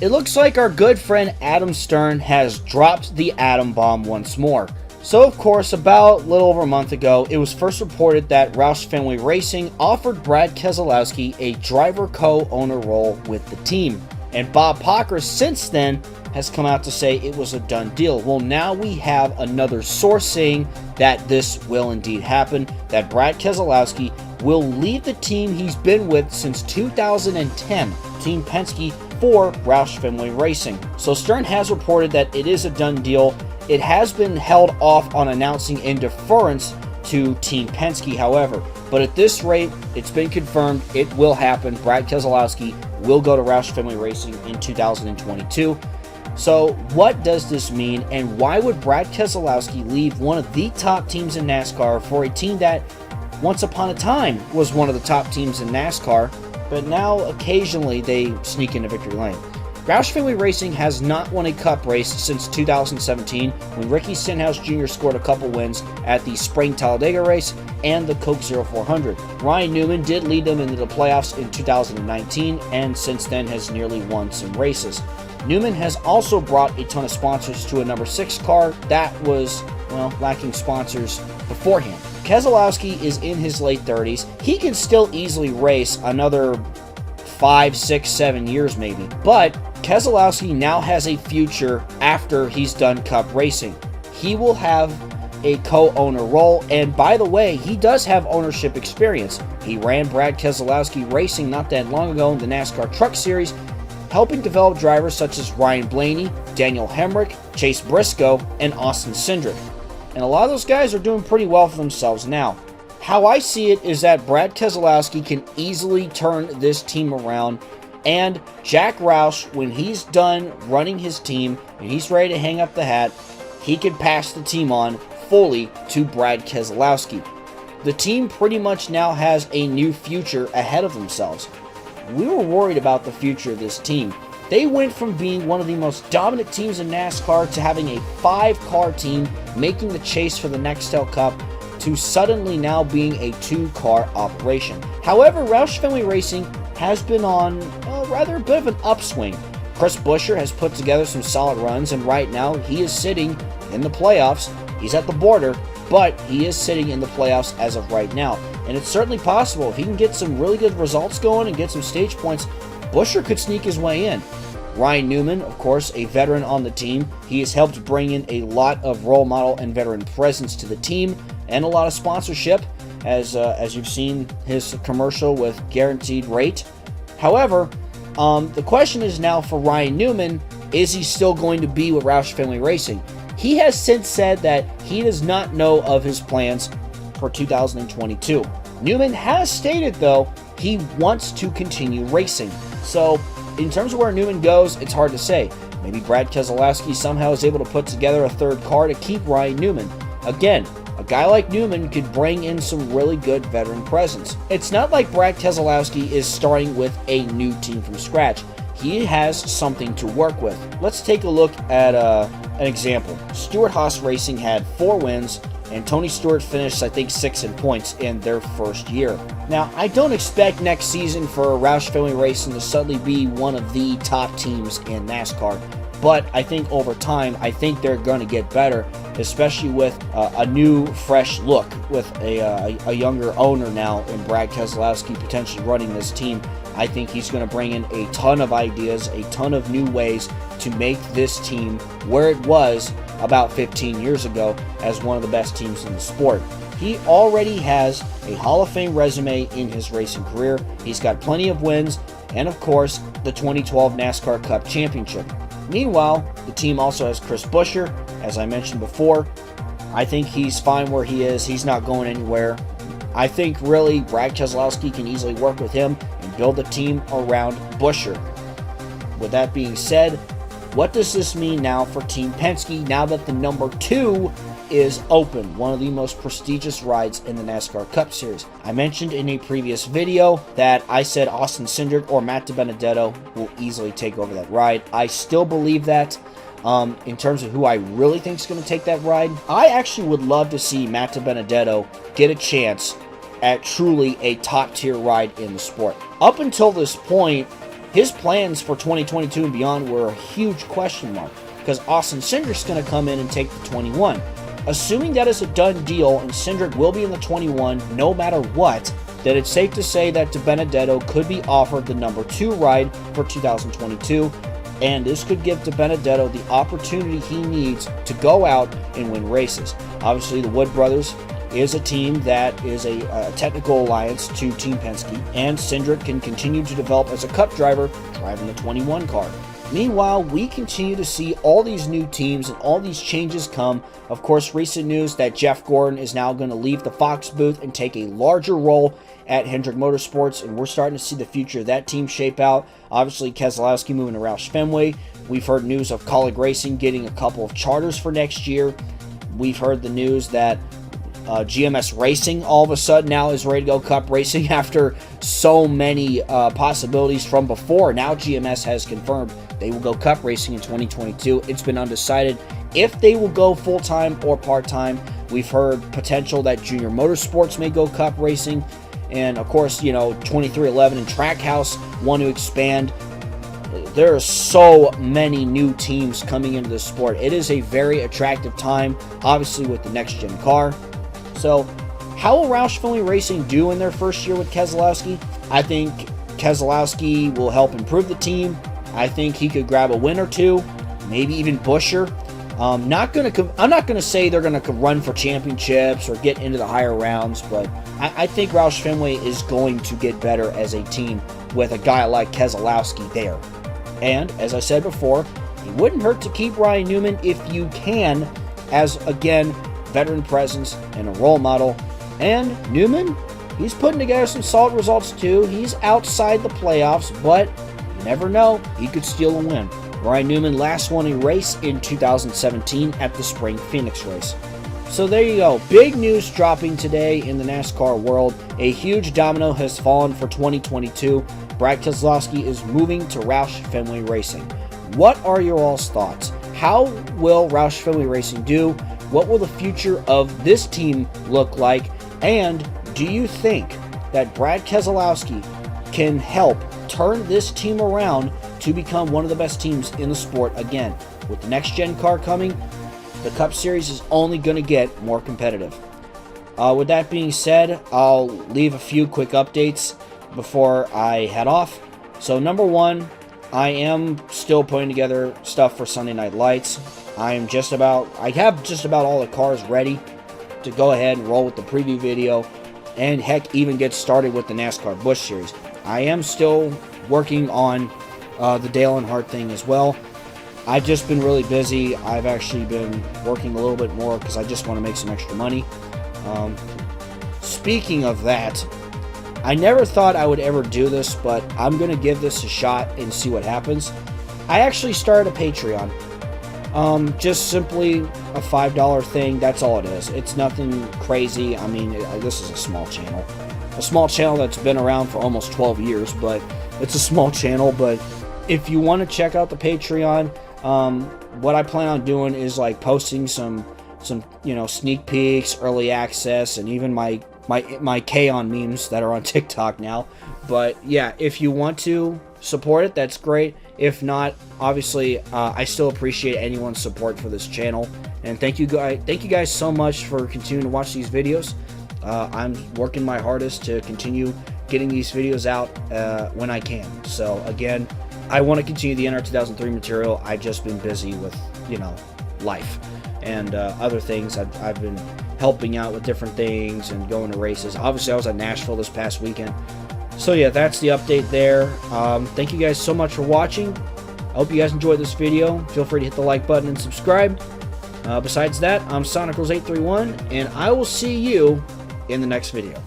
It looks like our good friend Adam Stern has dropped the atom bomb once more. So of course, about a little over a month ago, it was first reported that Roush-Fenway Racing offered Brad Keselowski a driver co-owner role with the team. And Bob Pocker since then has come out to say it was a done deal. Well, now we have another source saying that this will indeed happen, that Brad Keselowski will leave the team he's been with since 2010, Team Penske, for Roush-Fenway Racing. So Stern has reported that it is a done deal. It has been held off on announcing in deference to Team Penske, however. But at this rate, it's been confirmed it will happen. Brad Keselowski will go to Roush-Fenway Racing in 2022. So what does this mean, and why would Brad Keselowski leave one of the top teams in NASCAR for a team that once upon a time was one of the top teams in NASCAR, but now occasionally they sneak into victory lane? Roush-Fenway Racing has not won a cup race since 2017, when Ricky Stenhouse Jr. scored a couple wins at the Spring Talladega race and the Coke 0400. Ryan Newman did lead them into the playoffs in 2019, and since then has nearly won some races. Newman has also brought a ton of sponsors to a number 6 car that was, well, lacking sponsors beforehand. Keselowski is in his late 30s. He can still easily race another 5, 6, 7 years maybe. But Keselowski now has a future after he's done cup racing. He will have a co-owner role, and by the way, he does have ownership experience. He ran Brad Keselowski Racing not that long ago in the NASCAR Truck Series, helping develop drivers such as Ryan Blaney, Daniel Hemrick, Chase Briscoe, and Austin Cindric. And a lot of those guys are doing pretty well for themselves now. How I see it is that Brad Keselowski can easily turn this team around, and Jack Roush, when he's done running his team and he's ready to hang up the hat, he can pass the team on fully to Brad Keselowski. The team pretty much now has a new future ahead of themselves. We were worried about the future of this team. They went from being one of the most dominant teams in NASCAR to having a 5-car team making the chase for the Nextel Cup to suddenly now being a 2-car operation. However, Roush-Fenway Racing has been on rather a bit of an upswing. Chris Buescher has put together some solid runs, and right now he is sitting in the playoffs. He's at the border, but he is sitting in the playoffs as of right now. And it's certainly possible if he can get some really good results going and get some stage points, Buescher could sneak his way in. Ryan Newman, of course, a veteran on the team. He has helped bring in a lot of role model and veteran presence to the team and a lot of sponsorship, as you've seen his commercial with Guaranteed Rate. However, the question is now for Ryan Newman, is he still going to be with Roush-Fenway Racing? He has since said that he does not know of his plans for 2022. Newman has stated, though, he wants to continue racing. So, in terms of where Newman goes, it's hard to say. Maybe Brad Keselowski somehow is able to put together a 3rd car to keep Ryan Newman. Again, a guy like Newman could bring in some really good veteran presence. It's not like Brad Keselowski is starting with a new team from scratch. He has something to work with. Let's take a look at an example. Stewart-Haas Racing had 4 wins, and Tony Stewart finished, I think, 6th in points in their first year. Now, I don't expect next season for Roush-Fenway Racing to suddenly be one of the top teams in NASCAR, but I think over time, I think they're going to get better, especially with a new, fresh look, with a younger owner now in Brad Keselowski potentially running this team. I think he's going to bring in a ton of ideas, a ton of new ways to make this team where it was about 15 years ago as one of the best teams in the sport. He already has a Hall of Fame resume in his racing career. He's got plenty of wins, and of course, the 2012 NASCAR Cup Championship. Meanwhile, the team also has Chris Buescher, as I mentioned before. I think he's fine where he is. He's not going anywhere. I think really Brad Keselowski can easily work with him and build a team around Buescher. With that being said, what does this mean now for Team Penske now that the number 2 is open, one of the most prestigious rides in the NASCAR Cup Series? I mentioned in a previous video that I said Austin Cindric or Matt DiBenedetto will easily take over that ride. I still believe that. In terms of who I really think is going to take that ride, I actually would love to see Matt DiBenedetto get a chance at truly a top-tier ride in the sport. Up until this point, his plans for 2022 and beyond were a huge question mark, because Austin Cindric's going to come in and take the 21. Assuming that is a done deal and Cindric will be in the 21 no matter what, then it's safe to say that DiBenedetto could be offered the number 2 ride for 2022, and this could give DiBenedetto the opportunity he needs to go out and win races. Obviously, the Wood brothers is a team that is a technical alliance to Team Penske, and Cindric can continue to develop as a Cup driver driving the 21 car. Meanwhile, we continue to see all these new teams and all these changes come. Of course, recent news that Jeff Gordon is now going to leave the Fox booth and take a larger role at Hendrick Motorsports, and we're starting to see the future of that team shape out. Obviously, Keselowski moving to Roush-Fenway. We've heard news of Colleague Racing getting a couple of charters for next year. We've heard the news that GMS Racing all of a sudden now is ready to go Cup racing after so many possibilities from before. Now GMS has confirmed they will go Cup racing in 2022. It's been undecided if they will go full-time or part-time. We've heard potential that Junior Motorsports may go Cup racing. And of course, you know, 2311 and Trackhouse want to expand. There are so many new teams coming into the sport. It is a very attractive time, obviously with the next-gen car. So, how will Roush-Fenway Racing do in their first year with Keselowski? I think Keselowski will help improve the team. I think he could grab a win or two, maybe even Buescher. I'm not gonna say they're gonna run for championships or get into the higher rounds, but I think Roush-Fenway is going to get better as a team with a guy like Keselowski there. And as I said before, it wouldn't hurt to keep Ryan Newman if you can, as again, veteran presence and a role model. And Newman, he's putting together some solid results too. He's outside the playoffs, but you never know, he could steal a win. Ryan Newman last won a race in 2017 at the Spring Phoenix race. So there you go. Big news dropping today in the NASCAR world. A huge domino has fallen for 2022. Brad Keselowski is moving to Roush-Fenway Racing. What are your all's thoughts? How will Roush-Fenway Racing do? What will the future of this team look like? And do you think that Brad Keselowski can help turn this team around to become one of the best teams in the sport again? With the next-gen car coming, the Cup Series is only going to get more competitive. With that being said, I'll leave a few quick updates before I head off. So number one, I am still putting together stuff for Sunday Night Lights. I have just about all the cars ready to go ahead and roll with the preview video, and heck, even get started with the NASCAR Busch Series. I am still working on the Dale Earnhardt thing as well. I've just been really busy. I've actually been working a little bit more because I just want to make some extra money. Speaking of that, I never thought I would ever do this, but I'm going to give this a shot and see what happens. I actually started a Patreon. Just simply a $5 thing. That's all it is. It's nothing crazy. I mean, this is a small channel. A small channel that's been around for almost 12 years, but it's a small channel. But if you want to check out the Patreon, what I plan on doing is like posting some sneak peeks, early access, and even my K-On memes that are on TikTok now. But yeah, if you want to support it, that's great. If not, obviously, I still appreciate anyone's support for this channel. And thank you guys so much for continuing to watch these videos. I'm working my hardest to continue getting these videos out when I can. So again, I want to continue the NR 2003 material. I've just been busy with, life and other things. I've been helping out with different things and going to races. Obviously, I was at Nashville this past weekend. So yeah, that's the update there. Thank you guys so much for watching. I hope you guys enjoyed this video. Feel free to hit the like button and subscribe. Besides that, I'm SonicRules831, and I will see you in the next video.